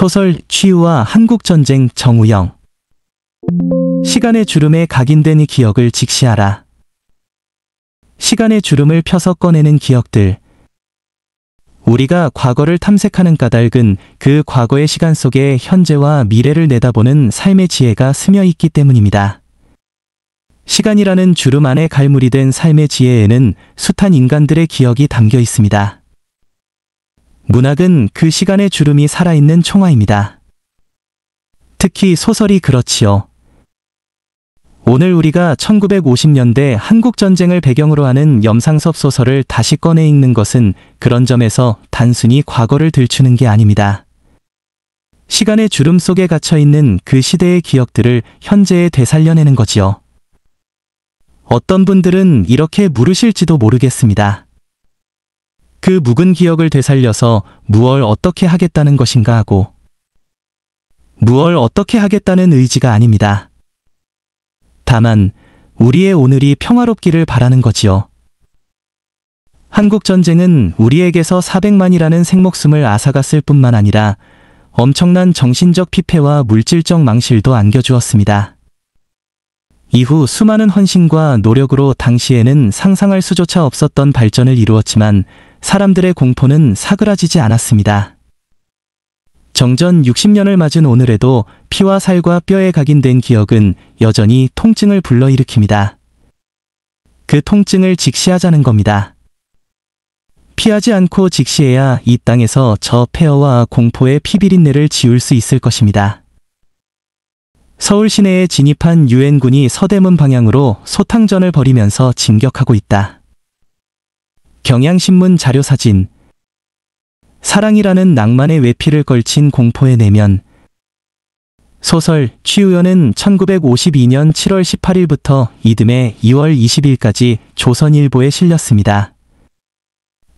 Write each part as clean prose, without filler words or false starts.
소설 치유와 한국전쟁 정우영. 시간의 주름에 각인된 이 기억을 직시하라. 시간의 주름을 펴서 꺼내는 기억들. 우리가 과거를 탐색하는 까닭은 그 과거의 시간 속에 현재와 미래를 내다보는 삶의 지혜가 스며 있기 때문입니다. 시간이라는 주름 안에 갈무리된 삶의 지혜에는 숱한 인간들의 기억이 담겨 있습니다. 문학은 그 시간의 주름이 살아있는 총화입니다. 특히 소설이 그렇지요. 오늘 우리가 1950년대 한국전쟁을 배경으로 하는 염상섭 소설을 다시 꺼내 읽는 것은 그런 점에서 단순히 과거를 들추는 게 아닙니다. 시간의 주름 속에 갇혀있는 그 시대의 기억들을 현재에 되살려내는 거지요. 어떤 분들은 이렇게 물으실지도 모르겠습니다. 그 묵은 기억을 되살려서 무얼 어떻게 하겠다는 것인가 하고, 무얼 어떻게 하겠다는 의지가 아닙니다. 다만 우리의 오늘이 평화롭기를 바라는 거지요. 한국전쟁은 우리에게서 400만이라는 생목숨을 앗아갔을 뿐만 아니라 엄청난 정신적 피폐와 물질적 망실도 안겨주었습니다. 이후 수많은 헌신과 노력으로 당시에는 상상할 수조차 없었던 발전을 이루었지만 사람들의 공포는 사그라지지 않았습니다. 정전 60년을 맞은 오늘에도 피와 살과 뼈에 각인된 기억은 여전히 통증을 불러일으킵니다. 그 통증을 직시하자는 겁니다. 피하지 않고 직시해야 이 땅에서 저 폐허와 공포의 피비린내를 지울 수 있을 것입니다. 서울 시내에 진입한 유엔군이 서대문 방향으로 소탕전을 벌이면서 진격하고 있다. 경향신문 자료사진. 사랑이라는 낭만의 외피를 걸친 공포의 내면. 소설 치유연은 1952년 7월 18일부터 이듬해 2월 20일까지 조선일보에 실렸습니다.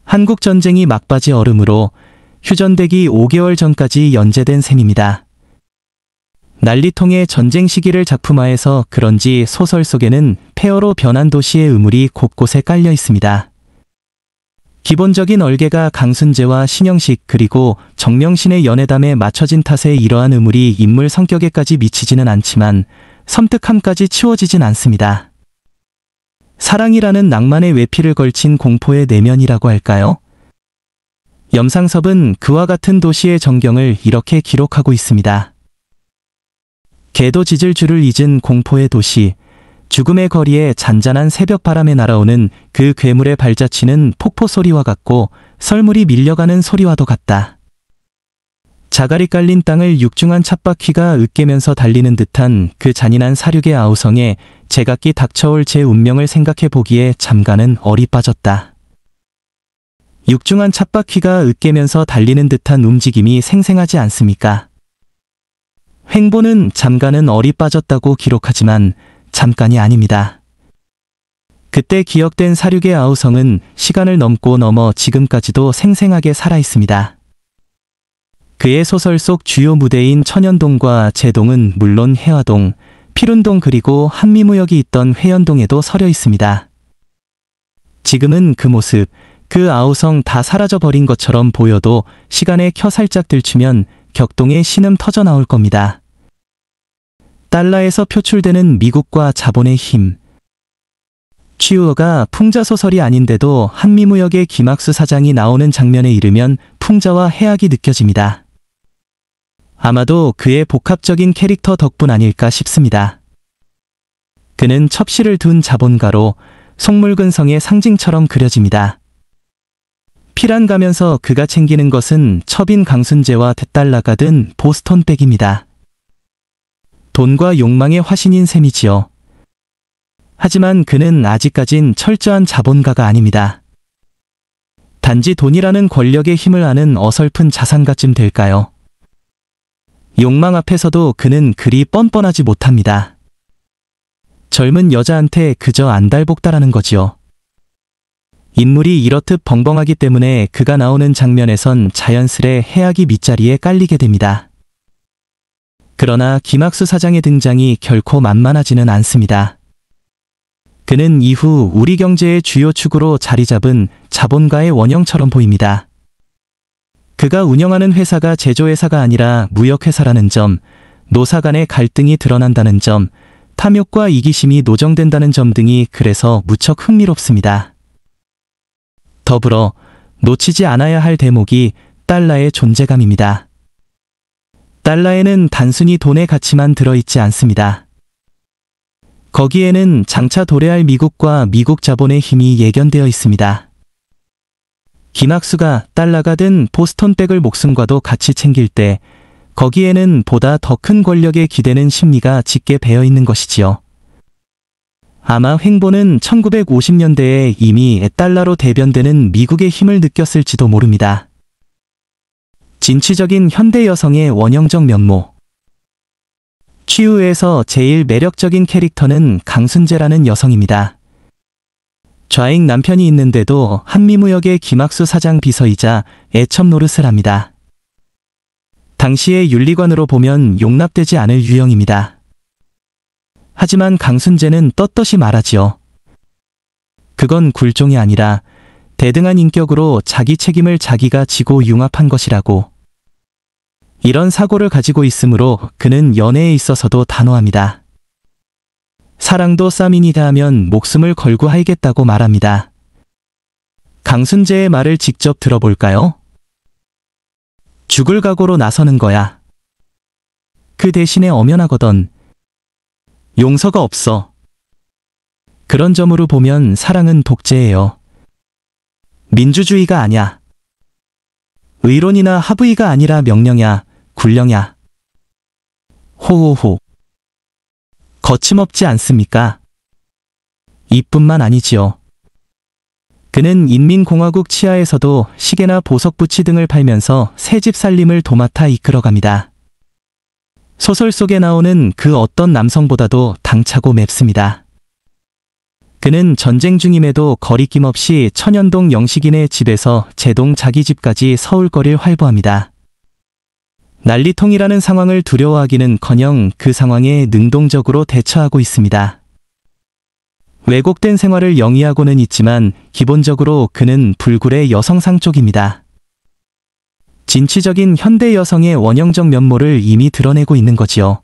한국전쟁이 막바지 얼음으로 휴전되기 5개월 전까지 연재된 셈입니다. 난리통의 전쟁 시기를 작품화해서 그런지 소설 속에는 폐허로 변한 도시의 의물이 곳곳에 깔려 있습니다. 기본적인 얼개가 강순재와 신영식 그리고 정명신의 연애담에 맞춰진 탓에 이러한 의물이 인물 성격에까지 미치지는 않지만 섬뜩함까지 치워지진 않습니다. 사랑이라는 낭만의 외피를 걸친 공포의 내면이라고 할까요? 염상섭은 그와 같은 도시의 전경을 이렇게 기록하고 있습니다. 개도 짖을 줄을 잊은 공포의 도시. 죽음의 거리에 잔잔한 새벽바람에 날아오는 그 괴물의 발자취는 폭포 소리와 같고 썰물이 밀려가는 소리와도 같다. 자갈이 깔린 땅을 육중한 찻바퀴가 으깨면서 달리는 듯한 그 잔인한 사륙의 아우성에 제각기 닥쳐올 제 운명을 생각해 보기에 잠가는 얼이 빠졌다. 육중한 찻바퀴가 으깨면서 달리는 듯한 움직임이 생생하지 않습니까? 횡보는 잠가는 얼이 빠졌다고 기록하지만 잠깐이 아닙니다. 그때 기억된 사륙의 아우성은 시간을 넘고 넘어 지금까지도 생생하게 살아있습니다. 그의 소설 속 주요 무대인 천연동과 제동은 물론 해화동, 피룬동 그리고 한미무역이 있던 회연동에도 서려 있습니다. 지금은 그 모습, 그 아우성 다 사라져버린 것처럼 보여도 시간에 켜 살짝 들추면 격동의 신음 터져 나올 겁니다. 달러에서 표출되는 미국과 자본의 힘. 치유어가 풍자소설이 아닌데도 한미무역의 김학수 사장이 나오는 장면에 이르면 풍자와 해악이 느껴집니다. 아마도 그의 복합적인 캐릭터 덕분 아닐까 싶습니다. 그는 첩시를 둔 자본가로 속물근성의 상징처럼 그려집니다. 피란 가면서 그가 챙기는 것은 첩인 강순재와 대달러가 든 보스턴백입니다. 돈과 욕망의 화신인 셈이지요. 하지만 그는 아직까진 철저한 자본가가 아닙니다. 단지 돈이라는 권력의 힘을 아는 어설픈 자산가쯤 될까요? 욕망 앞에서도 그는 그리 뻔뻔하지 못합니다. 젊은 여자한테 그저 안달복달하는 거지요. 인물이 이렇듯 벙벙하기 때문에 그가 나오는 장면에선 자연스레 해악이 밑자리에 깔리게 됩니다. 그러나 김학수 사장의 등장이 결코 만만하지는 않습니다. 그는 이후 우리 경제의 주요 축으로 자리 잡은 자본가의 원형처럼 보입니다. 그가 운영하는 회사가 제조회사가 아니라 무역회사라는 점, 노사 간의 갈등이 드러난다는 점, 탐욕과 이기심이 노정된다는 점 등이 그래서 무척 흥미롭습니다. 더불어 놓치지 않아야 할 대목이 달러의 존재감입니다. 달러에는 단순히 돈의 가치만 들어있지 않습니다. 거기에는 장차 도래할 미국과 미국 자본의 힘이 예견되어 있습니다. 김학수가 달러가 든 보스턴백을 목숨과도 같이 챙길 때 거기에는 보다 더 큰 권력에 기대는 심리가 짙게 배어 있는 것이지요. 아마 횡보는 1950년대에 이미 달러로 대변되는 미국의 힘을 느꼈을지도 모릅니다. 진취적인 현대 여성의 원형적 면모. 취우에서 제일 매력적인 캐릭터는 강순재라는 여성입니다. 좌익 남편이 있는데도 한미무역의 김학수 사장 비서이자 애첩 노릇을 합니다. 당시의 윤리관으로 보면 용납되지 않을 유형입니다. 하지만 강순재는 떳떳이 말하지요. 그건 굴종이 아니라 대등한 인격으로 자기 책임을 자기가 지고 융합한 것이라고. 이런 사고를 가지고 있으므로 그는 연애에 있어서도 단호합니다. 사랑도 쌈이니다 하면 목숨을 걸고 하겠다고 말합니다. 강순재의 말을 직접 들어볼까요? 죽을 각오로 나서는 거야. 그 대신에 엄연하거든. 용서가 없어. 그런 점으로 보면 사랑은 독재예요. 민주주의가 아냐. 의론이나 합의가 아니라 명령이야, 굴령이야. 호호호. 거침없지 않습니까? 이뿐만 아니지요. 그는 인민공화국 치하에서도 시계나 보석부치 등을 팔면서 새집 살림을 도맡아 이끌어갑니다. 소설 속에 나오는 그 어떤 남성보다도 당차고 맵습니다. 그는 전쟁 중임에도 거리낌 없이 천연동 영식인의 집에서 제동 자기 집까지 서울거리를 활보합니다. 난리통이라는 상황을 두려워하기는커녕 그 상황에 능동적으로 대처하고 있습니다. 왜곡된 생활을 영위하고는 있지만 기본적으로 그는 불굴의 여성상 쪽입니다. 진취적인 현대 여성의 원형적 면모를 이미 드러내고 있는 거지요.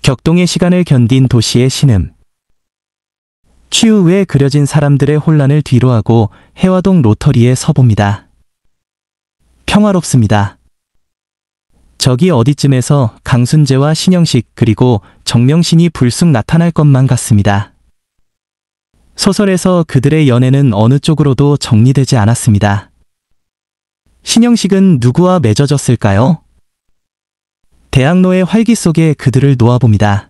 격동의 시간을 견딘 도시의 신음. 취우에 그려진 사람들의 혼란을 뒤로하고 해화동 로터리에 서봅니다. 평화롭습니다. 저기 어디쯤에서 강순재와 신영식 그리고 정명신이 불쑥 나타날 것만 같습니다. 소설에서 그들의 연애는 어느 쪽으로도 정리되지 않았습니다. 신영식은 누구와 맺어졌을까요? 대학로의 활기 속에 그들을 놓아봅니다.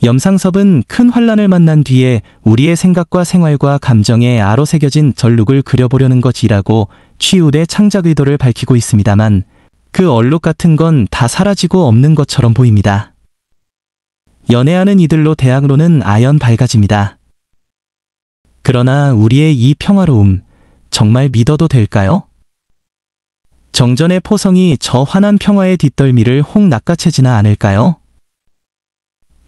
염상섭은 큰 환란을 만난 뒤에 우리의 생각과 생활과 감정에 아로 새겨진 전룩을 그려보려는 것이라고 취우의 창작 의도를 밝히고 있습니다만 그 얼룩 같은 건 다 사라지고 없는 것처럼 보입니다. 연애하는 이들로 대학로는 아연 밝아집니다. 그러나 우리의 이 평화로움, 정말 믿어도 될까요? 정전의 포성이 저 환한 평화의 뒷덜미를 혹 낚아채지나 않을까요?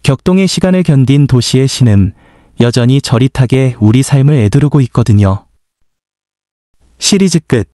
격동의 시간을 견딘 도시의 신음, 여전히 저릿하게 우리 삶을 애두르고 있거든요. 시리즈 끝.